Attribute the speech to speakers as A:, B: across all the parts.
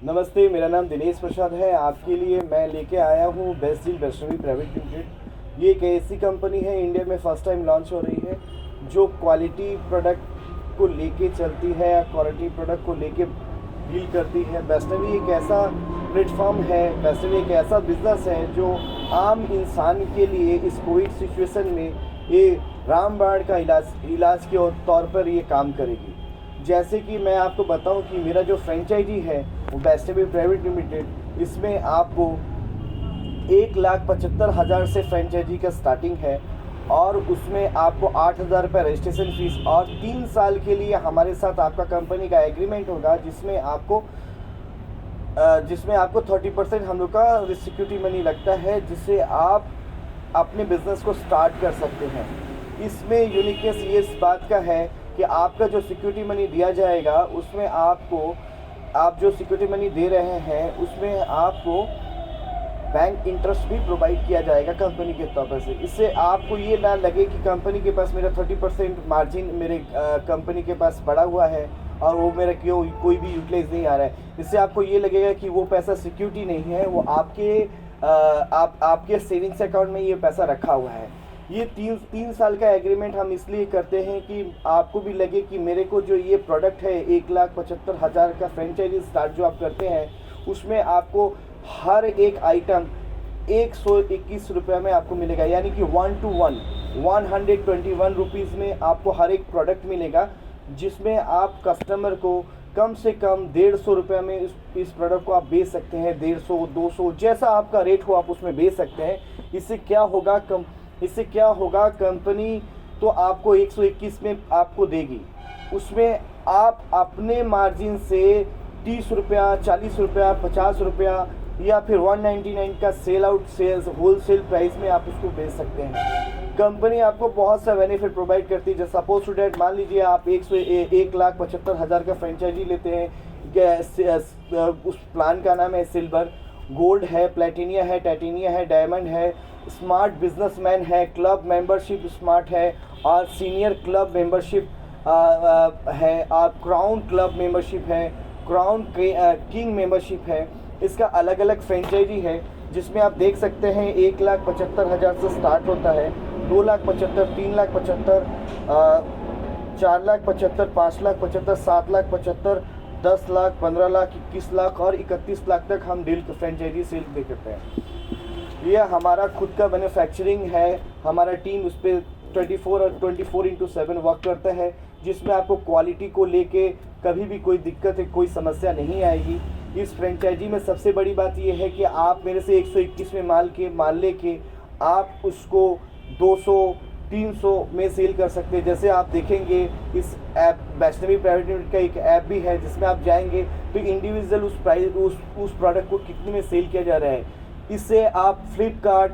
A: नमस्ते, मेरा नाम दिनेश प्रसाद है। आपके लिए मैं लेके आया हूँ best deal Vaishnavi private limited. ये एक ऐसी कंपनी है, इंडिया में फर्स्ट टाइम लॉन्च हो रही है, जो क्वालिटी प्रोडक्ट को लेके चलती है या क्वालिटी प्रोडक्ट को लेके डील करती है। वैष्णवी एक ऐसा प्लेटफॉर्म है, वैष्णवी एक ऐसा बिजनेस है जो आम इंसान के लिए इस कोविड सिचुएशन में ये रामबाण का इलाज के तौर पर ये काम करेगी। जैसे कि मैं आपको बताऊं कि मेरा जो फ्रेंचाइजी है वो वैष्णवी प्राइवेट लिमिटेड, इसमें आपको 1,75,000 से फ्रेंचाइजी का स्टार्टिंग है और उसमें आपको 8,000 रुपये रजिस्ट्रेशन फीस और 3 साल के लिए हमारे साथ आपका कंपनी का एग्रीमेंट होगा, जिसमें आपको 30% हम लोग का सिक्योरिटी मनी लगता है, जिससे आप अपने बिजनेस को स्टार्ट कर सकते हैं। इसमें यूनिकनेस ये इस बात का है कि आपका जो सिक्योरिटी मनी दिया जाएगा उसमें आप जो सिक्योरिटी मनी दे रहे हैं उसमें आपको बैंक इंटरेस्ट भी प्रोवाइड किया जाएगा कंपनी के तौर से। इससे आपको ये ना लगे कि कंपनी के पास मेरा 30% मार्जिन मेरे कंपनी के पास पड़ा हुआ है और वो मेरा कोई भी यूटिलाइज नहीं आ रहा है। इससे आपको ये लगेगा कि वो पैसा सिक्योरिटी नहीं है, वो आपके सेविंग्स अकाउंट में ये पैसा रखा हुआ है। ये 3 साल का एग्रीमेंट हम इसलिए करते हैं कि आपको भी लगे कि मेरे को जो ये प्रोडक्ट है 1,75,000 का फ्रेंचाइजी स्टार्ट जो आप करते हैं, उसमें आपको हर एक आइटम 121 रुपये में आपको मिलेगा, यानी कि 1 to 1 121 रुपीज़ में आपको हर एक प्रोडक्ट मिलेगा, जिसमें आप कस्टमर को कम से कम 150 रुपये में इस प्रोडक्ट को आप बेच सकते हैं। 150, 200 जैसा आपका रेट हो आप उसमें बेच सकते हैं। इससे क्या होगा, कंपनी तो आपको 121 में आपको देगी, उसमें आप अपने मार्जिन से 30 रुपया, 40 रुपया, 50 रुपया या फिर 199 का सेल्स होलसेल प्राइस में आप उसको बेच सकते हैं। कंपनी आपको बहुत सा बेनिफिट प्रोवाइड करती है। जैसे सपोज टू डेट मान लीजिए आप 1,75,000 का फ्रेंचाइजी लेते हैं। उस प्लान का नाम है सिल्वर, गोल्ड है, प्लेटिनिया है, टाइटेनिया है, डायमंड है, स्मार्ट बिजनेसमैन है, क्लब मेंबरशिप स्मार्ट है और सीनियर क्लब मेंबरशिप है और क्राउन क्लब मेंबरशिप है, क्राउन किंग मेंबरशिप है। इसका अलग अलग फ्रेंचाइजी है, जिसमें आप देख सकते हैं 1,75,000 से स्टार्ट होता है, 2,75,000, 3,75,000, 4,75,000, 5,75,000, 7,75,000, 10 लाख, 15 लाख, 21 लाख और 31 लाख तक हम डील फ्रेंचाइजी सेल दे करते हैं। ये हमारा खुद का मैन्युफैक्चरिंग है। हमारा टीम उस पर 24/7 वर्क करता है, जिसमें आपको क्वालिटी को लेके कभी भी कोई दिक्कत है, कोई समस्या नहीं आएगी। इस फ्रेंचाइजी में सबसे बड़ी बात यह है कि आप मेरे से 121 में माल लेके आप उसको 200, 300 में सेल कर सकते हैं। जैसे आप देखेंगे इस ऐप वैष्णवी प्राइवेट लिमिटेड का एक ऐप भी है, जिसमें आप जाएंगे तो इंडिविजुअल उस प्रोडक्ट को कितने में सेल किया जा रहा है। इससे आप फ्लिपकार्ट,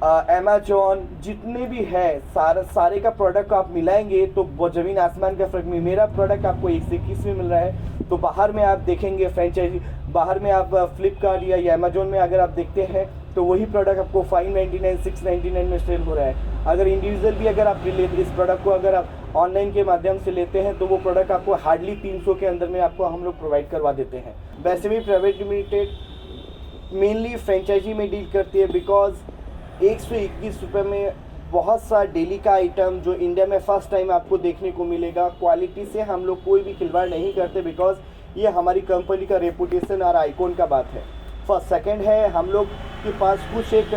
A: अमेजॉन जितने भी है सारे का प्रोडक्ट आप मिलाएंगे तो वो ज़मीन आसमान का फ़र्क में मेरा प्रोडक्ट आपको 121 में मिल रहा है। तो बाहर में आप देखेंगे फ्रेंचाइजी, बाहर में आप फ्लिपकार्ट या अमेजॉन में अगर आप देखते हैं तो वही प्रोडक्ट आपको 599, 699 में सेल हो रहा है। अगर इंडिविजुअल भी अगर आप इस प्रोडक्ट को अगर आप ऑनलाइन के माध्यम से लेते हैं तो वो प्रोडक्ट आपको हार्डली 300 के अंदर में आपको हम लोग प्रोवाइड करवा देते हैं। Vaishnavi private limited mainly franchise में डील करती है, बिकॉज 121 रुपये में बहुत सा डेली का आइटम जो इंडिया में फर्स्ट टाइम आपको देखने को मिलेगा। क्वालिटी से हम लोग कोई भी खिलवाड़ नहीं करते, बिकॉज ये हमारी कंपनी का रेपुटेशन और आइकॉन का बात है। फर्स्ट सेकंड है, हम लोग के पास कुछ एक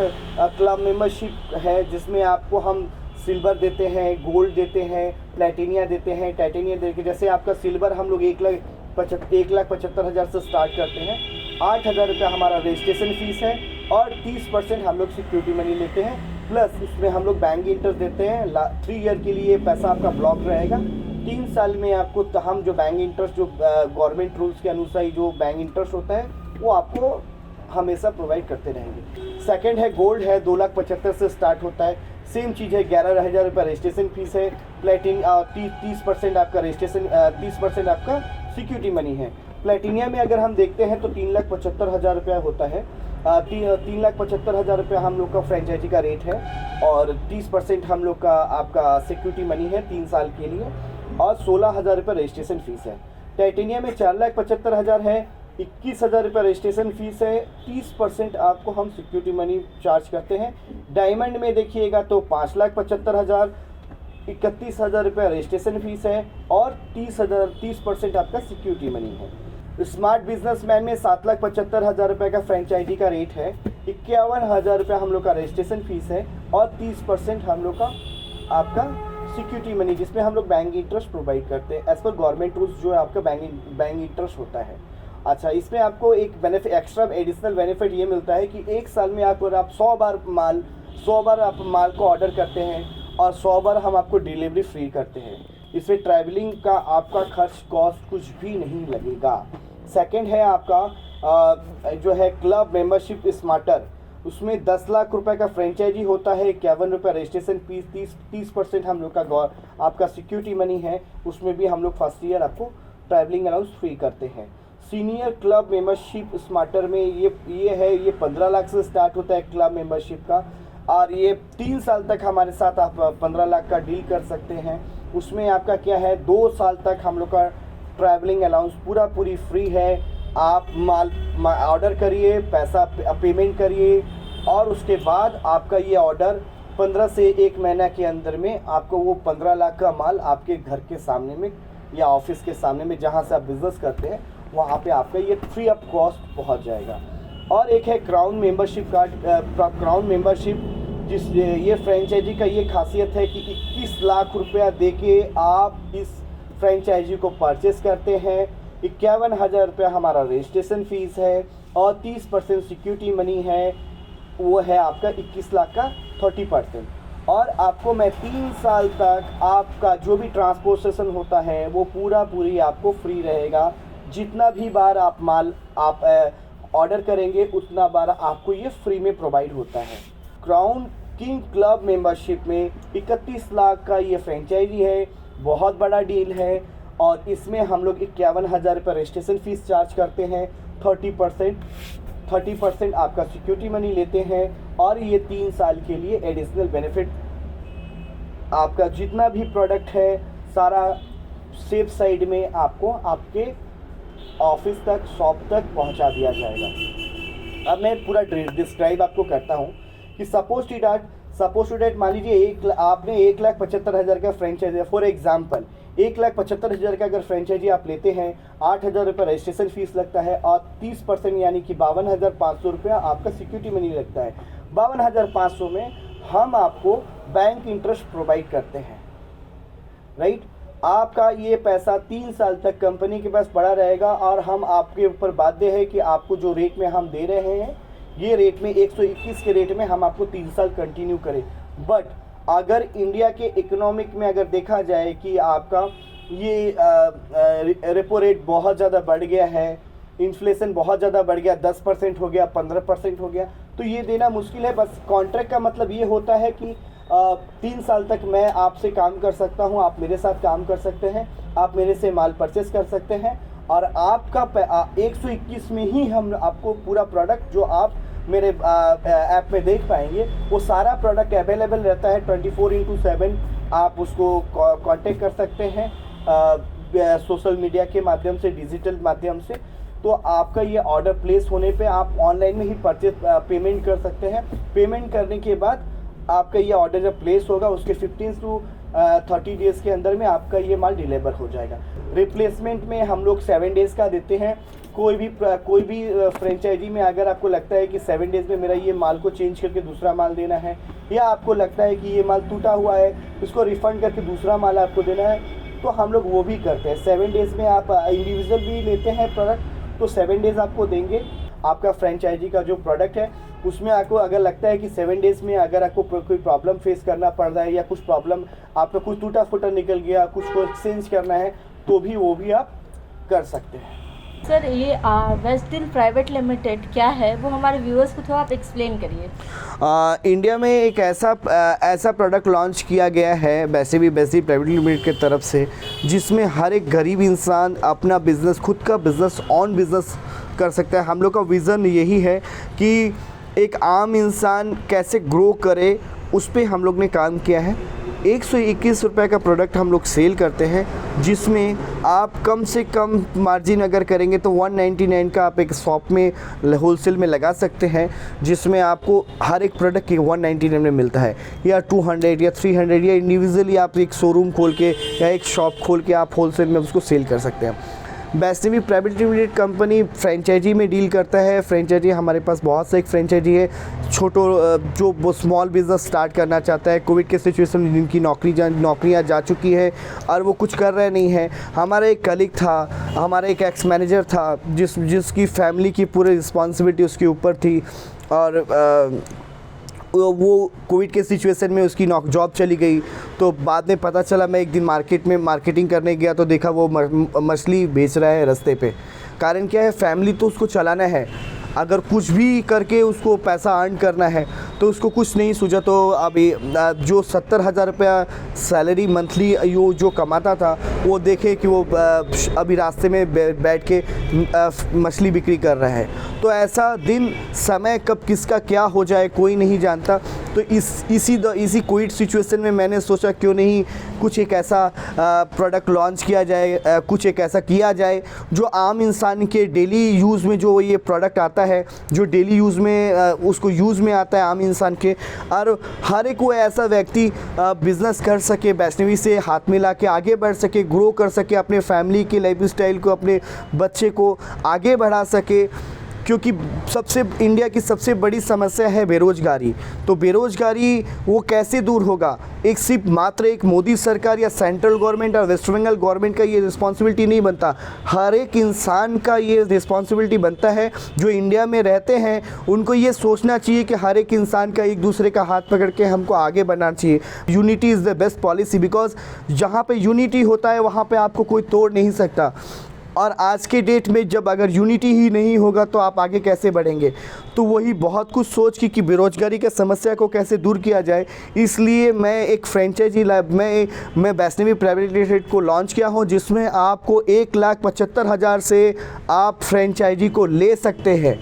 A: क्लब मेंबरशिप है, जिसमें आपको हम सिल्वर देते हैं, गोल्ड देते हैं, प्लेटिनिया देते हैं, टाइटेनिया देते हैं। जैसे आपका सिल्वर हम लोग 1,75,000 से स्टार्ट करते हैं। 8,000 रुपये हमारा रजिस्ट्रेशन फीस है और 30% हम लोग सिक्योरिटी मनी लेते हैं। प्लस उसमें हम लोग बैंक इंटरेस्ट देते हैं। 3 ईयर के लिए पैसा आपका ब्लॉक रहेगा। 3 साल में आपको हम जो बैंक इंटरेस्ट जो गवर्नमेंट रूल्स के अनुसार जो बैंक इंटरेस्ट होता है वो आपको हमेशा प्रोवाइड करते रहेंगे। सेकंड है गोल्ड है, 2,75,000 से स्टार्ट होता है। सेम चीज़ है, 11,000 रुपये रजिस्ट्रेशन फीस है। प्लेटिन 30% आपका रजिस्ट्रेशन 30% आपका सिक्योरिटी मनी है। प्लेटिनिया में अगर हम देखते हैं तो 3,75,000 रुपया होता है। 3,75,000 रुपया हम लोग का फ्रेंचाइजी का रेट है और 30% हम लोग का आपका सिक्योरिटी मनी है 3 साल के लिए और 16,000 रुपये रजिस्ट्रेशन फीस है। टाइटेनिया में 4,75,000 है 21,000 रुपये रजिस्ट्रेशन फीस है, 30% आपको हम सिक्योरिटी मनी चार्ज करते हैं। डायमंड में देखिएगा तो 5,75,000, 31,000 रुपये रजिस्ट्रेशन फीस है और 30% आपका सिक्योरिटी मनी है। स्मार्ट बिजनेसमैन में 7,75,000 रुपये का फ्रेंचाइजी का रेट है, 51,000 रुपये हम लोग का रजिस्ट्रेशन फीस है और 30% हम लोग का आपका सिक्योरिटी मनी, जिसमें हम लोग बैंक इंटरेस्ट प्रोवाइड करते हैं एज पर गवर्नमेंट रूल्स, जो है आपका बैंक इंटरेस्ट होता है। अच्छा, इसमें आपको एक बेनिफिट, एक्स्ट्रा एडिशनल बेनिफिट ये मिलता है कि एक साल में आप 100 बार आप माल को ऑर्डर करते हैं और 100 बार हम आपको डिलीवरी फ्री करते हैं। इसमें ट्रैवलिंग का आपका खर्च कॉस्ट कुछ भी नहीं लगेगा। सेकंड है आपका जो है क्लब मेंबरशिप स्मार्टर, उसमें 10 लाख रुपए का फ्रेंचाइजी होता है, 51 रुपये रजिस्ट्रेशन फीस, 30% हम लोग का आपका सिक्योरिटी मनी है। उसमें भी हम लोग फर्स्ट ईयर आपको ट्रैवलिंग अलाउंस फ्री करते हैं। सीनियर क्लब मेंबरशिप स्मार्टर में ये है, ये 15 लाख से स्टार्ट होता है क्लब मेंबरशिप का, और ये 3 साल तक हमारे साथ आप 15 लाख का डील कर सकते हैं। उसमें आपका क्या है, 2 साल तक हम लोग का ट्रैवलिंग अलाउंस पूरी फ्री है। आप माल ऑर्डर करिए, पैसा पेमेंट करिए और उसके बाद आपका ये ऑर्डर 15 से 1 महीना के अंदर में आपको वो 15 लाख का माल आपके घर के सामने में या ऑफिस के सामने में, जहाँ से आप बिजनेस करते हैं, वहाँ पे आपका ये फ्री ऑफ कॉस्ट पहुँच जाएगा। और एक है crown membership card, crown membership, ये फ्रेंचाइजी का ये खासियत है कि 21 लाख रुपया दे के आप इस फ्रेंचाइजी को परचेस करते हैं। 51,000 रुपया हमारा रजिस्ट्रेशन फीस है और 30% सिक्योरिटी मनी है, वो है आपका 21 लाख का 30%। और आपको मैं 3 साल तक आपका जो भी ट्रांसपोर्टेशन होता है वो पूरी आपको फ्री रहेगा। जितना भी बार आप माल आप ऑर्डर करेंगे उतना बार आपको ये फ्री में प्रोवाइड होता है। क्राउन किंग क्लब मेंबरशिप में 31 लाख का ये फ्रेंचाइजी है, बहुत बड़ा डील है और इसमें हम लोग 51,000 रुपये रजिस्ट्रेशन फीस चार्ज करते हैं, 30% आपका सिक्योरिटी मनी लेते हैं और ये 3 साल के लिए एडिशनल बेनिफिट, आपका जितना भी प्रोडक्ट है सारा सेफ साइड में आपको आपके ऑफिस तक, शॉप तक पहुंचा दिया जाएगा। अब मैं पूरा डिस्क्राइब आपको करता हूं कि सपोज टू डेट मान लीजिए आपने 1,75,000 का फ्रेंचाइजी, फॉर एग्जांपल 1,75,000 का अगर फ्रेंचाइजी आप लेते हैं, 8,000 रुपये रजिस्ट्रेशन फीस लगता है और 30% यानी कि 52,500 रुपया आपका सिक्योरिटी मनी लगता है। 52,500 में हम आपको बैंक इंटरेस्ट प्रोवाइड करते हैं, राइट। आपका ये पैसा 3 साल तक कंपनी के पास पड़ा रहेगा और हम आपके ऊपर बाध्य है कि आपको जो रेट में हम दे रहे हैं, ये रेट में 121 के रेट में हम आपको 3 साल कंटिन्यू करें। बट अगर इंडिया के इकोनॉमिक में अगर देखा जाए कि आपका ये रेपो रेट बहुत ज़्यादा बढ़ गया है, इन्फ्लेशन बहुत ज़्यादा बढ़ गया, 10% हो गया, 15% हो गया, तो ये देना मुश्किल है। बस कॉन्ट्रैक्ट का मतलब ये होता है कि 3 साल तक मैं आपसे काम कर सकता हूँ, आप मेरे साथ काम कर सकते हैं, आप मेरे से माल परचेस कर सकते हैं और आपका 121 में ही हम आपको पूरा प्रोडक्ट जो आप मेरे ऐप में देख पाएंगे, वो सारा प्रोडक्ट अवेलेबल रहता है 24/7। आप उसको कांटेक्ट कर सकते हैं सोशल मीडिया के माध्यम से, डिजिटल माध्यम से। तो आपका ये ऑर्डर प्लेस होने पे आप ऑनलाइन में ही परचेज पेमेंट कर सकते हैं। पेमेंट करने के बाद आपका ये ऑर्डर जब प्लेस होगा उसके 15 to 30 डेज़ के अंदर में आपका ये माल डिलीवर हो जाएगा। रिप्लेसमेंट में हम लोग 7 डेज़ का देते हैं। कोई भी फ्रेंचाइजी में अगर आपको लगता है कि 7 डेज़ में मेरा ये माल को चेंज करके दूसरा माल देना है, या आपको लगता है कि ये माल टूटा हुआ है उसको रिफ़ंड करके दूसरा माल आपको देना है, तो हम लोग वो भी करते हैं। 7 डेज़ में आप इंडिविजुअल भी लेते हैं प्रोडक्ट, तो 7 डेज़ आपको देंगे। आपका फ्रेंचाइजी का जो प्रोडक्ट है उसमें आपको अगर लगता है कि 7 डेज़ में अगर आपको कोई प्रॉब्लम फेस करना पड़ रहा है या कुछ प्रॉब्लम आपका कुछ टूटा फूटा निकल गया, कुछ को एक्सचेंज करना है, तो भी वो भी आप कर सकते हैं।
B: सर, ये वेस्टडील प्राइवेट लिमिटेड क्या है, वो हमारे व्यूअर्स को थोड़ा आप एक्सप्लेन करिए।
A: इंडिया में एक ऐसा प्रोडक्ट लॉन्च किया गया है वेस्टडील प्राइवेट लिमिटेड की तरफ से, जिसमें हर एक गरीब इंसान अपना बिज़नेस, खुद का बिज़नेस, ऑन बिज़नेस कर सकता है। हम लोग का विज़न यही है कि एक आम इंसान कैसे ग्रो करे, उस पर हम लोग ने काम किया है। 121 रुपये का प्रोडक्ट हम लोग सेल करते हैं, जिसमें आप कम से कम मार्जिन अगर करेंगे तो 199 का आप एक शॉप में होलसेल में लगा सकते हैं, जिसमें आपको हर एक प्रोडक्ट 199 में मिलता है, या 200 या 300, या इंडिविजुअली आप एक शोरूम खोल के या एक शॉप खोल के आप होलसेल में उसको सेल कर सकते हैं। Vaishnavi private limited company franchise में डील करता है। फ्रेंचाइजी हमारे पास बहुत से एक फ्रेंचाइजी है, जो वो स्मॉल बिज़नेस स्टार्ट करना चाहता है, कोविड के सिचुएशन में जिनकी नौकरियां जा चुकी है और वो कुछ कर रहे नहीं हैं। हमारा एक कलीग था, हमारा एक एक्स मैनेजर था, जिसकी फैमिली की पूरी रिस्पॉन्सिबिलिटी उसके ऊपर थी, और वो कोविड के सिचुएशन में उसकी जॉब चली गई। तो बाद में पता चला, मैं एक दिन मार्केट में मार्केटिंग करने गया तो देखा वो मछली बेच रहा है रास्ते पे। कारण क्या है, फैमिली तो उसको चलाना है, अगर कुछ भी करके उसको पैसा अर्न करना है तो उसको कुछ नहीं सूझा। तो अभी जो 70,000 रुपया सैलरी मंथली जो कमाता था, वो देखे कि वो अभी रास्ते में बैठ के मछली बिक्री कर रहा है। तो ऐसा दिन समय कब किसका क्या हो जाए कोई नहीं जानता। तो इसी कोविड सिचुएशन में मैंने सोचा क्यों नहीं कुछ एक ऐसा प्रोडक्ट लॉन्च किया जाए, कुछ एक ऐसा किया जाए जो आम इंसान के डेली यूज़ में जो ये प्रोडक्ट आता है, जो डेली यूज़ में उसको यूज़ में आता है आम इंसान के, और हर एक वो ऐसा व्यक्ति बिज़नेस कर सके, वैष्णवी से हाथ मिला के आगे बढ़ सके, ग्रो कर सके, अपने फैमिली के लाइफस्टाइल को, अपने बच्चे को आगे बढ़ा सके। क्योंकि इंडिया की सबसे बड़ी समस्या है बेरोज़गारी। तो बेरोज़गारी वो कैसे दूर होगा? सिर्फ मात्र एक मोदी सरकार या सेंट्रल गवर्नमेंट और वेस्ट बंगाल गवर्नमेंट का ये रिस्पॉन्सिबिलिटी नहीं बनता, हर एक इंसान का ये रिस्पॉन्सिबिलिटी बनता है। जो इंडिया में रहते हैं उनको ये सोचना चाहिए कि हर एक इंसान का एक दूसरे का हाथ पकड़ के हमको आगे बढ़ना चाहिए। Unity is the best policy, because जहाँ पे यूनिटी होता है वहाँ पे आपको कोई तोड़ नहीं सकता। और आज के डेट में जब अगर यूनिटी ही नहीं होगा तो आप आगे कैसे बढ़ेंगे? तो वही बहुत कुछ सोच कि बेरोज़गारी की समस्या को कैसे दूर किया जाए, इसलिए मैं एक फ्रेंचाइजी मैं वैष्णवी प्राइवेट लिमिटेड को लॉन्च किया हूं, जिसमें आपको 1,75,000 से आप फ्रेंचाइजी को ले सकते हैं।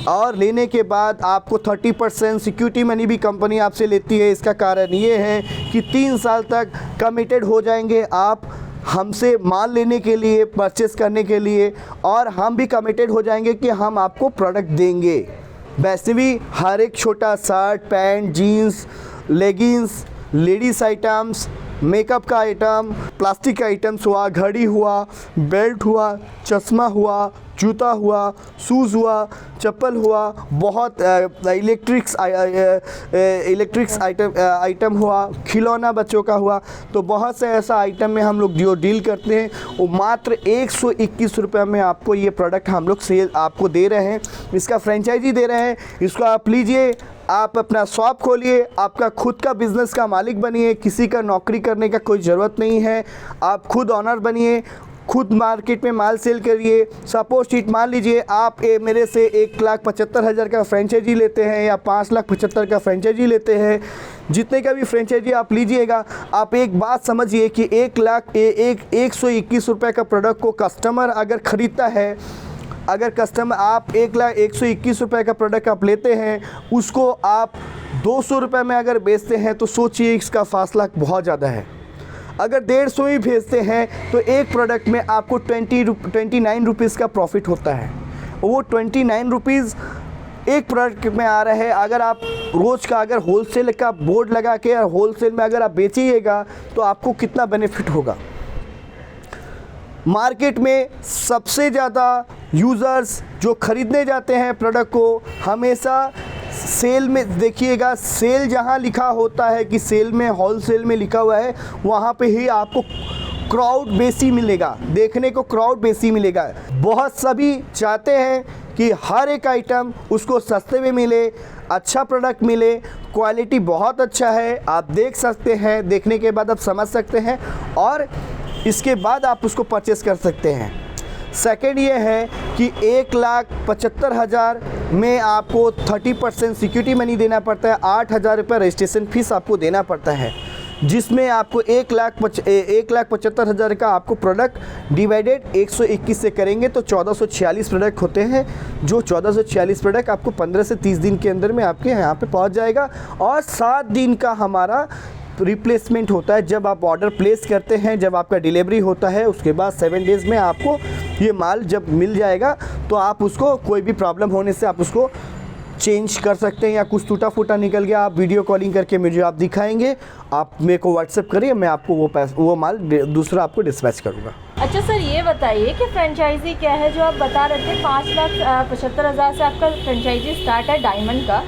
A: और लेने के बाद आपको 30% सिक्योरिटी मनी भी कंपनी आपसे लेती है। इसका कारण ये है कि 3 साल तक कमिटेड हो जाएंगे आप हमसे माल लेने के लिए, परचेस करने के लिए, और हम भी कमिटेड हो जाएंगे कि हम आपको प्रोडक्ट देंगे। वैष्णवी हर एक छोटा shirt, pant, jeans, leggings, ladies items, makeup का आइटम, प्लास्टिक का आइटम्स हुआ, घड़ी हुआ, बेल्ट हुआ, चश्मा हुआ, जूता हुआ, शूज़ हुआ, चप्पल हुआ, बहुत इलेक्ट्रिक्स आइटम हुआ, खिलौना बच्चों का हुआ। तो बहुत से ऐसा आइटम में हम लोग जो डील करते हैं, वो मात्र 121 रुपये में आपको ये प्रोडक्ट हम लोग सेल आपको दे रहे हैं। इसका फ्रेंचाइजी दे रहे हैं, इसको आप लीजिए, आप अपना शॉप खोलिए, आपका खुद का बिज़नेस का मालिक बनिए, किसी का नौकरी करने का कोई ज़रूरत नहीं है। आप खुद ऑनर बनिए, खुद मार्केट में माल सेल करिए। सपोज शीट मान लीजिए आप मेरे से 1,75,000 का फ्रेंचाइजी लेते हैं या 5,75,000 का फ्रेंचाइजी लेते हैं। जितने का भी फ्रेंचाइजी आप लीजिएगा, आप एक बात समझिए कि 1,121 रुपये का प्रोडक्ट को कस्टमर अगर ख़रीदता है, अगर कस्टमर आप 1,121 रुपये का प्रोडक्ट आप लेते हैं, उसको आप 200 रुपये में अगर बेचते हैं तो सोचिए इसका फासला बहुत ज़्यादा है। अगर 150 ही भेजते हैं तो एक प्रोडक्ट में आपको 29 रुपीज़ का प्रॉफिट होता है। वो 29 रुपीज़ एक प्रोडक्ट में आ रहा है। अगर आप रोज़ का अगर होलसेल का बोर्ड लगा के और होलसेल में अगर आप बेचिएगा तो आपको कितना बेनिफिट होगा। मार्केट में सबसे ज़्यादा यूज़र्स जो ख़रीदने जाते हैं प्रोडक्ट को, हमेशा सेल में देखिएगा, सेल जहाँ लिखा होता है कि सेल में होलसेल में लिखा हुआ है, वहाँ पे ही आपको क्राउड बेसी मिलेगा, देखने को क्राउड बेसी मिलेगा। बहुत सभी चाहते हैं कि हर एक आइटम उसको सस्ते में मिले, अच्छा प्रोडक्ट मिले, क्वालिटी बहुत अच्छा है, आप देख सकते हैं, देखने के बाद आप समझ सकते हैं और इसके बाद आप उसको परचेस कर सकते हैं। सेकेंड ये है कि 1,75,000 में आपको 30% सिक्योरिटी मनी देना पड़ता है, 8,000 रुपये रजिस्ट्रेशन फ़ीस आपको देना पड़ता है, जिसमें आपको 1,75,000 का आपको प्रोडक्ट डिवाइडेड 121 से करेंगे तो 1446 प्रोडक्ट होते हैं। जो 1446 प्रोडक्ट आपको 15 से 30 दिन के अंदर में आपके यहाँ पे पहुँच जाएगा और 7 दिन का हमारा रिप्लेसमेंट होता है जब आप ऑर्डर प्लेस करते हैं, जब आपका डिलीवरी होता है, उसके बाद 7 डेज़ में आपको ये माल जब मिल जाएगा तो आप उसको कोई भी प्रॉब्लम होने से आप उसको चेंज कर सकते हैं, या कुछ टूटा फूटा निकल गया आप वीडियो कॉलिंग करके मुझे आप दिखाएंगे, आप मेरे को व्हाट्सएप करिए, मैं आपको वो माल दूसरा आपको डिस्पैच करूँगा।
B: अच्छा सर, ये बताइए कि फ्रेंचाइजी क्या है जो आप बता रहे थे 5,75,000 से आपका फ्रेंचाइजी स्टार्ट है डायमंड का,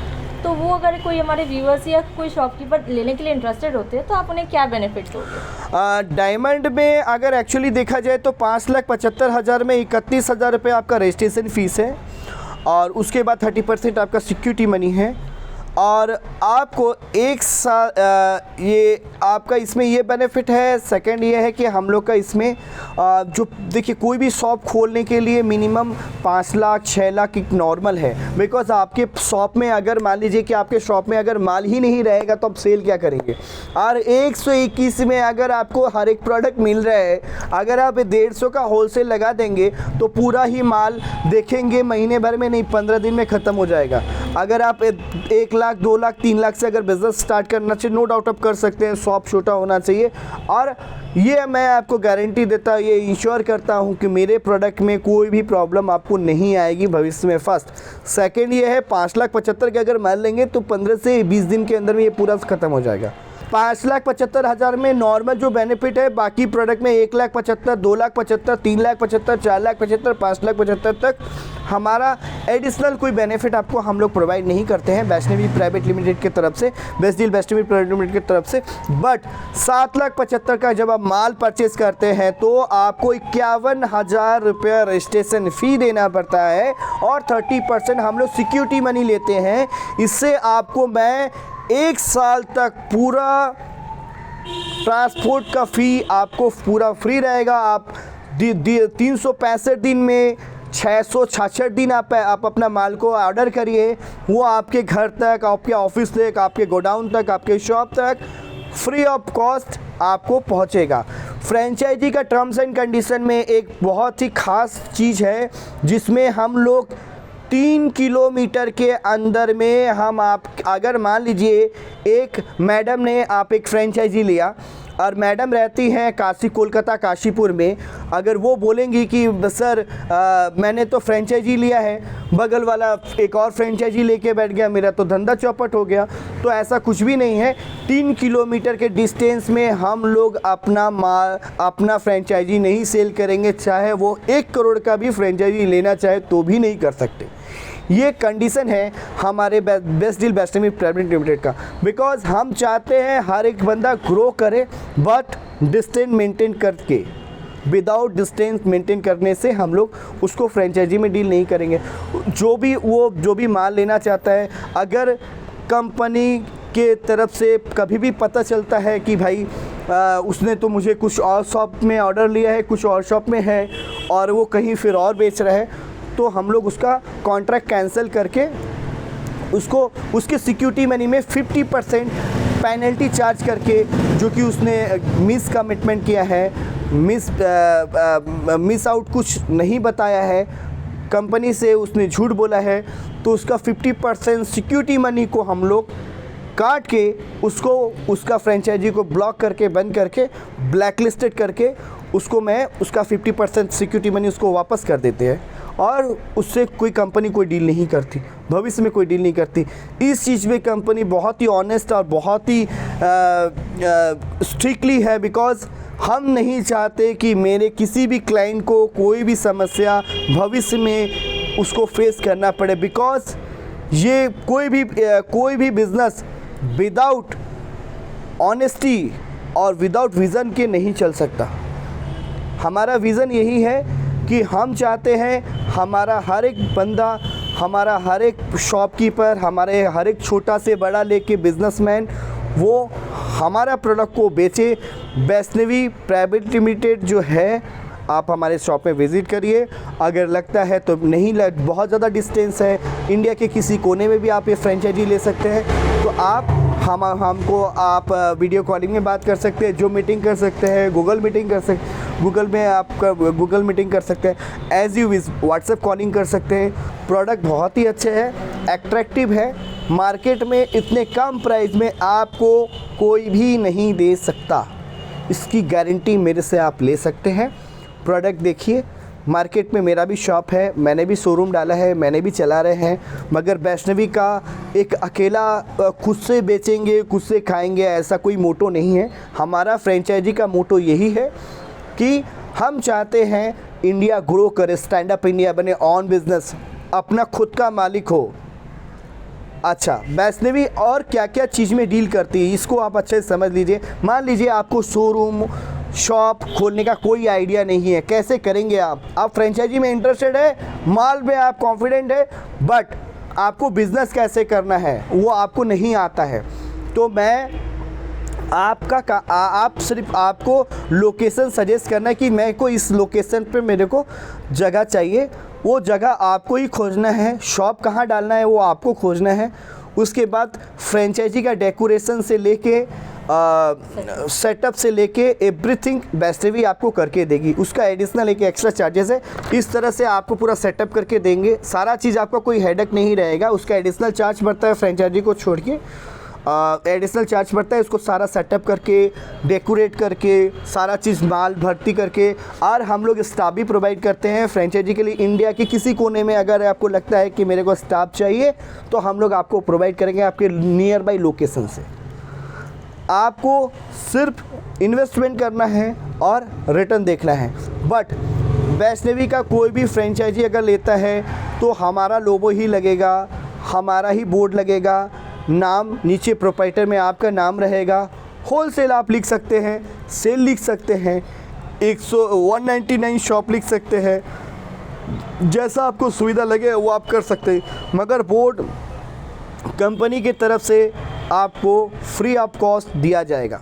B: तो वो अगर कोई हमारे व्यूअर्स या कोई शॉपकीपर लेने के लिए इंटरेस्टेड होते हैं तो आप उन्हें क्या बेनिफिट दोगे?
A: डायमंड में अगर एक्चुअली देखा जाए तो 5,75,000 में 31,000 रुपये आपका रजिस्ट्रेशन फ़ीस है, और उसके बाद 30% आपका सिक्योरिटी मनी है, और आपको एक साल ये आपका इसमें ये बेनिफिट है। सेकंड ये है कि हम लोग का इसमें जो देखिए कोई भी शॉप खोलने के लिए मिनिमम 5 लाख 6 लाख एक नॉर्मल है, बिकॉज आपके शॉप में अगर मान लीजिए कि आपके शॉप में अगर माल ही नहीं रहेगा तो आप सेल क्या करेंगे। और 121 में अगर आपको हर एक प्रोडक्ट मिल रहा है, अगर आप 150 का होलसेल लगा देंगे तो पूरा ही माल देखेंगे महीने भर में नहीं 15 दिन में ख़त्म हो जाएगा। अगर आप 1 लाख 2 लाख 3 लाख से अगर बिज़नेस स्टार्ट करना चाहिए, नो डाउट आप कर सकते हैं, शॉप छोटा होना चाहिए। और ये मैं आपको गारंटी देता हूँ, ये इंश्योर करता हूँ कि मेरे प्रोडक्ट में कोई भी प्रॉब्लम आपको नहीं आएगी भविष्य में। फर्स्ट सेकंड ये है 5,75,000 के अगर मान लेंगे तो 15 से 20 दिन के अंदर में ये पूरा ख़त्म हो जाएगा। 5,75,000 में नॉर्मल जो बेनिफिट है, बाकी प्रोडक्ट में 1,75,000, 2,75,000, 3,75,000, 4,75,000, 5,75,000 तक हमारा एडिशनल कोई बेनिफिट आपको हम लोग प्रोवाइड नहीं करते हैं वैष्णवी प्राइवेट लिमिटेड की तरफ से, best deal Vaishnavi private limited की तरफ से। बट 7,75,000 का जब आप माल परचेज करते हैं तो आपको 51,000 रुपये रजिस्ट्रेशन फ़ी देना पड़ता है, और 30% हम लोग सिक्योरिटी मनी लेते हैं। इससे आपको मैं 1 साल तक पूरा ट्रांसपोर्ट का फ़ी आपको पूरा फ्री रहेगा। आप 365 दिन में 666 दिन आप अपना माल को ऑर्डर करिए, वो आपके घर तक, आपके ऑफिस तक, आपके गोडाउन तक, आपके शॉप तक फ्री ऑफ कॉस्ट आपको पहुंचेगा। फ्रेंचाइजी का टर्म्स एंड कंडीशन में एक बहुत ही ख़ास चीज़ है, जिसमें हम लोग 3 किलोमीटर के अंदर में हम आप अगर मान लीजिए एक मैडम ने आप एक फ्रेंचाइजी लिया, और मैडम रहती हैं कोलकाता काशीपुर में, अगर वो बोलेंगी कि सर मैंने तो फ्रेंचाइजी लिया है, बगल वाला एक और फ्रेंचाइजी लेके बैठ गया, मेरा तो धंधा चौपट हो गया, तो ऐसा कुछ भी नहीं है। 3 किलोमीटर के डिस्टेंस में हम लोग अपना फ्रेंचाइजी नहीं सेल करेंगे, चाहे वो 1 करोड़ का भी फ्रेंचाइजी लेना चाहे तो भी नहीं कर सकते। ये कंडीशन है हमारे best deal Vaishnavi private limited का, बिकॉज हम चाहते हैं हर एक बंदा ग्रो करे, बट डिस्टेंस मेंटेन करके, विदाउट डिस्टेंस मेंटेन करने से हम लोग उसको फ्रेंचाइजी में डील नहीं करेंगे। जो भी माल लेना चाहता है, अगर कंपनी के तरफ से कभी भी पता चलता है कि भाई उसने तो मुझे कुछ और शॉप में ऑर्डर लिया है, कुछ और शॉप में है, और वो कहीं फिर और बेच रहा है, तो हम लोग उसका कॉन्ट्रैक्ट कैंसिल करके उसको उसके सिक्योरिटी मनी में 50% पेनल्टी चार्ज करके, जो कि उसने मिस कमिटमेंट किया है, मिस आउट कुछ नहीं बताया है, कंपनी से उसने झूठ बोला है, तो उसका 50% सिक्योरिटी मनी को हम लोग काट के उसको उसका फ्रेंचाइजी को ब्लॉक करके, बंद करके, ब्लैक लिस्टेड करके उसको मैं उसका 50% सिक्योरिटी मनी उसको वापस कर देते हैं, और उससे कोई कंपनी कोई डील नहीं करती, भविष्य में कोई डील नहीं करती। इस चीज़ में कंपनी बहुत ही ऑनेस्ट और बहुत ही स्ट्रिक्टली है, बिकॉज हम नहीं चाहते कि मेरे किसी भी क्लाइंट को कोई भी समस्या भविष्य में उसको फेस करना पड़े, बिकॉज ये कोई भी बिज़नेस विदाउट ऑनेस्टी और विदाउट विज़न के नहीं चल सकता। हमारा विज़न यही है कि हम चाहते हैं हमारा हर एक बंदा, हमारा हर एक शॉपकीपर, हमारे हर एक छोटा से बड़ा लेके बिजनेसमैन वो हमारा प्रोडक्ट को बेचे। वैष्णवी प्राइवेट लिमिटेड जो है, आप हमारे शॉप में विज़िट करिए। अगर लगता है तो नहीं बहुत ज़्यादा डिस्टेंस है, इंडिया के किसी कोने में भी आप ये फ्रेंचाइजी ले सकते हैं, तो आप हमको आप वीडियो कॉलिंग में बात कर सकते हैं, जो मीटिंग कर सकते हैं, गूगल मीटिंग कर सकते हैं, गूगल मीटिंग कर सकते हैं, as you wish WhatsApp calling कर सकते हैं। प्रोडक्ट बहुत ही अच्छे हैं, एट्रैक्टिव है, मार्केट में इतने कम प्राइस में आपको कोई भी नहीं दे सकता। इसकी गारंटी मेरे से आप ले सकते हैं। प्रोडक्ट देखिए, मार्केट में मेरा भी शॉप है, मैंने भी शोरूम डाला है, मैंने भी चला रहे हैं, मगर वैष्णवी का एक अकेला खुद से बेचेंगे खुद से खाएंगे ऐसा कोई मोटो नहीं है। हमारा फ्रेंचाइजी का मोटो यही है कि हम चाहते हैं इंडिया ग्रो करे, स्टैंड अप इंडिया बने, ऑन बिजनेस, अपना खुद का मालिक हो। अच्छा, वैष्णवी और क्या क्या चीज़ में डील करती है इसको आप अच्छे से समझ लीजिए। मान लीजिए आपको शोरूम शॉप खोलने का कोई आइडिया नहीं है, कैसे करेंगे आप फ्रेंचाइजी में इंटरेस्टेड है, माल में आप कॉन्फिडेंट है, बट आपको बिजनेस कैसे करना है वो आपको नहीं आता है, तो मैं आप सिर्फ आपको लोकेशन सजेस्ट करना है कि मेरे को इस लोकेशन पे मेरे को जगह चाहिए, वो जगह आपको ही खोजना है, शॉप कहाँ डालना है वो आपको खोजना है। उसके बाद फ्रेंचाइजी का डेकोरेशन से लेके सेटअप से लेके एवरीथिंग वैष्णवी आपको करके देगी। उसका एडिशनल एक एक्स्ट्रा चार्जेस है। इस तरह से आपको पूरा सेटअप करके देंगे, सारा चीज़ आपका कोई हेडेक नहीं रहेगा। उसका एडिशनल चार्ज बढ़ता है, फ्रेंचाइजी को छोड़ के एडिशनल चार्ज पड़ता है। उसको सारा सेटअप करके डेकोरेट करके सारा चीज़ माल भर्ती करके, और हम लोग स्टाफ भी प्रोवाइड करते हैं फ्रेंचाइजी के लिए। इंडिया के किसी कोने में अगर आपको लगता है कि मेरे को स्टाफ चाहिए तो हम लोग आपको प्रोवाइड करेंगे आपके नियर बाई लोकेशन से। आपको सिर्फ इन्वेस्टमेंट करना है और रिटर्न देखना है। बट वैष्णवी का कोई भी फ्रेंचाइजी अगर लेता है तो हमारा लोगो ही लगेगा, हमारा ही बोर्ड लगेगा, नाम नीचे प्रोप्राइटर में आपका नाम रहेगा। होलसेल आप लिख सकते हैं, सेल लिख सकते हैं, 199 शॉप लिख सकते हैं, जैसा आपको सुविधा लगे वो आप कर सकते हैं। मगर बोर्ड कंपनी की तरफ से आपको फ्री ऑफ कॉस्ट दिया जाएगा।